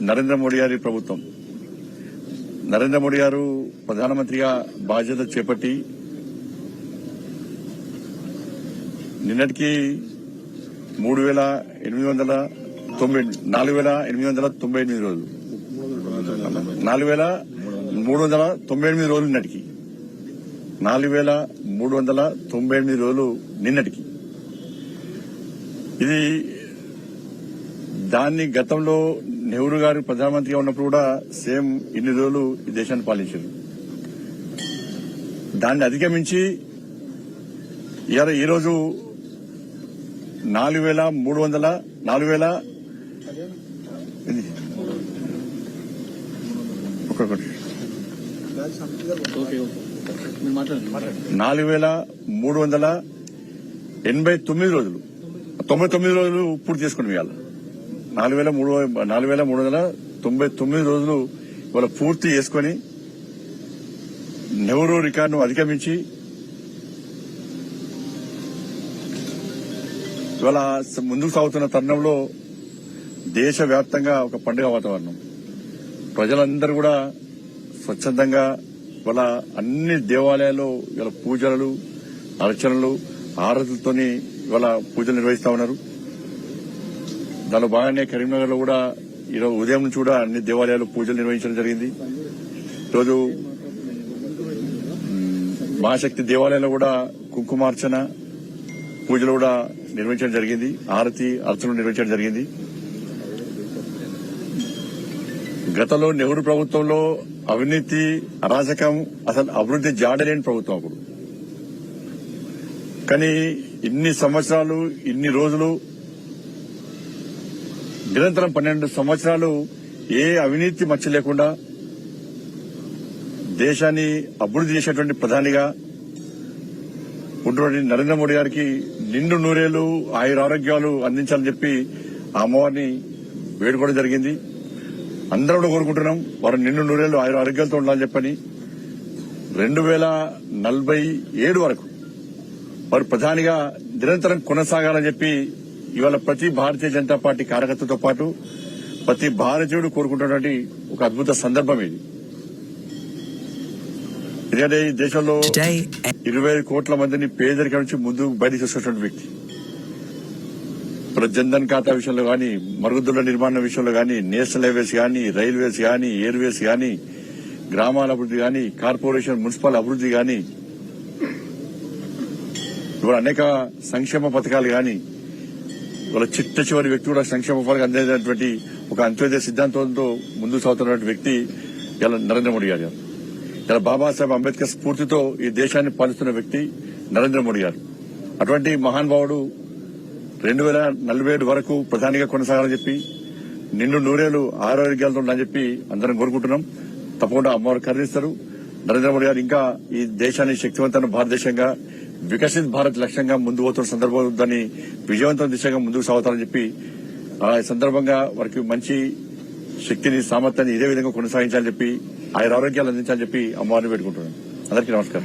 నరేంద్ర మోడీ గారి ప్రభుత్వం. నరేంద్ర మోడీ గారు ప్రధానమంత్రిగా బాధ్యత చేపట్టి నిన్నటికి 4,898 రోజులు 4,398 రోజులు నిన్నటికి 4,398 రోజులు నిన్నటికి. ఇది దాన్ని గతంలో నెహ్రూ గారు ప్రధానమంత్రిగా ఉన్నప్పుడు కూడా సేమ్ ఇన్ని రోజులు ఈ దేశాన్ని పాలించారు. దాన్ని అధిగమించి ఈరోజు 4,389 రోజులు 99 రోజులు పూర్తి చేసుకున్నాం. ఇవాళ 4,399 రోజులు ఇవాళ పూర్తి చేసుకుని నెహ్రూ రికార్డును అధిగమించి ఇవాళ ముందుకు సాగుతున్న తరుణంలో దేశవ్యాప్తంగా ఒక పండుగ వాతావరణం. ప్రజలందరూ కూడా స్వచ్ఛందంగా ఇవాళ అన్ని దేవాలయాల్లో ఇవాళ పూజలు, అర్చనలు, ఆరతులతోని ఇవాళ పూజలు నిర్వహిస్తా ఉన్నారు. దానిలో భాగంగా కరీంనగర్ లో కూడా ఈరోజు ఉదయం నుంచి కూడా అన్ని దేవాలయాలు పూజలు నిర్వహించడం జరిగింది. ఈరోజు మహాశక్తి దేవాలయంలో కూడా కుంకుమార్చన పూజలు కూడా నిర్వహించడం జరిగింది. ఆరతి అర్చనలు నిర్వహించడం జరిగింది. గతంలో నెహ్రూ ప్రభుత్వంలో అవినీతి, అరాచకం, అసలు అభివృద్ది జాడలేని ప్రభుత్వం అప్పుడు. కానీ ఇన్ని సంవత్సరాలు, ఇన్ని రోజులు, నిరంతరం 12 సంవత్సరాలు ఏ అవినీతి మచ్చ లేకుండా దేశాన్ని అభివృద్ది చేసేటువంటి ప్రధానిగా ఉన్నటువంటి నరేంద్ర మోడీ గారికి నిండు నూరేళ్లు ఆయురారోగ్యాలు అందించాలని చెప్పి ఆ అమ్మవారిని వేడుకోవడం జరిగింది. అందరూ కూడా కోరుకుంటున్నాం వారు నిండు నూరేళ్లు ఆయురారోగ్యాలతో ఉండాలని చెప్పని. 2047 వరకు వారు ప్రధానిగా నిరంతరం కొనసాగాలని చెప్పి ఇవాళ ప్రతి భారతీయ జనతా పార్టీ కార్యకర్తతో పాటు ప్రతి భారతీయుడు కోరుకుంటున్నటువంటి ఒక అద్భుత సందర్భం ఇది. ఎందుకంటే ఈ దేశంలో 25 కోట్ల మందిని పేదరికం నుంచి ముందు బయటకు తీసుకొచ్చినటువంటి వ్యక్తి. జన్ధన్ ఖాతా విషయంలో గానీ, మరుగుదొడ్ల నిర్మాణం విషయంలో గానీ, నేషనల్ హైవేస్ గానీ, రైల్వేస్ గానీ, ఎయిర్వేస్ గానీ, గ్రామాల అభివృద్ది గానీ, కార్పొరేషన్, మున్సిపల్ అభివృద్ది గానీ, ఇవాళ అనేక సంక్షేమ పథకాలు గానీ, ఇవాళ చిట్ట చివరి వ్యక్తి కూడా సంక్షేమ పథకాలు అందేటటువంటి ఒక అంత్యోదయ సిద్ధాంతంతో ముందుకు సాగుతున్నటువంటి వ్యక్తి ఇలా నరేంద్ర మోడీ గారు. ఇలా బాబాసాహెబ్ అంబేద్కర్ స్ఫూర్తితో ఈ దేశాన్ని పాలిస్తున్న వ్యక్తి నరేంద్ర మోడీ గారు. అటువంటి మహానుభావుడు 2047 వరకు ప్రధానిగా కొనసాగాలని చెప్పి, నిండు నూరేళ్లు ఆరోగ్యాలతో ఉండాలని చెప్పి అందరం కోరుకుంటున్నాం. తప్పకుండా అమ్మవారు కరుణిస్తారు. నరేంద్ర మోడీ గారు ఇంకా ఈ దేశాన్ని శక్తివంతమైన భారతదేశంగా, వికసిత్ భారత్ లక్ష్యంగా ముందు పోతున్న సందర్భంలో దాన్ని విజయవంతమైన దిశగా ముందుకు సాగుతారని చెప్పి ఆ సందర్భంగా వారికి మంచి శక్తిని, సామర్థ్యాన్ని ఇదే విధంగా కొనసాగించాలని చెప్పి, ఆరోగ్యాలు అందించాలని చెప్పి అమ్మవారిని పెట్టుకుంటున్నాను. అందరికీ నమస్కారం.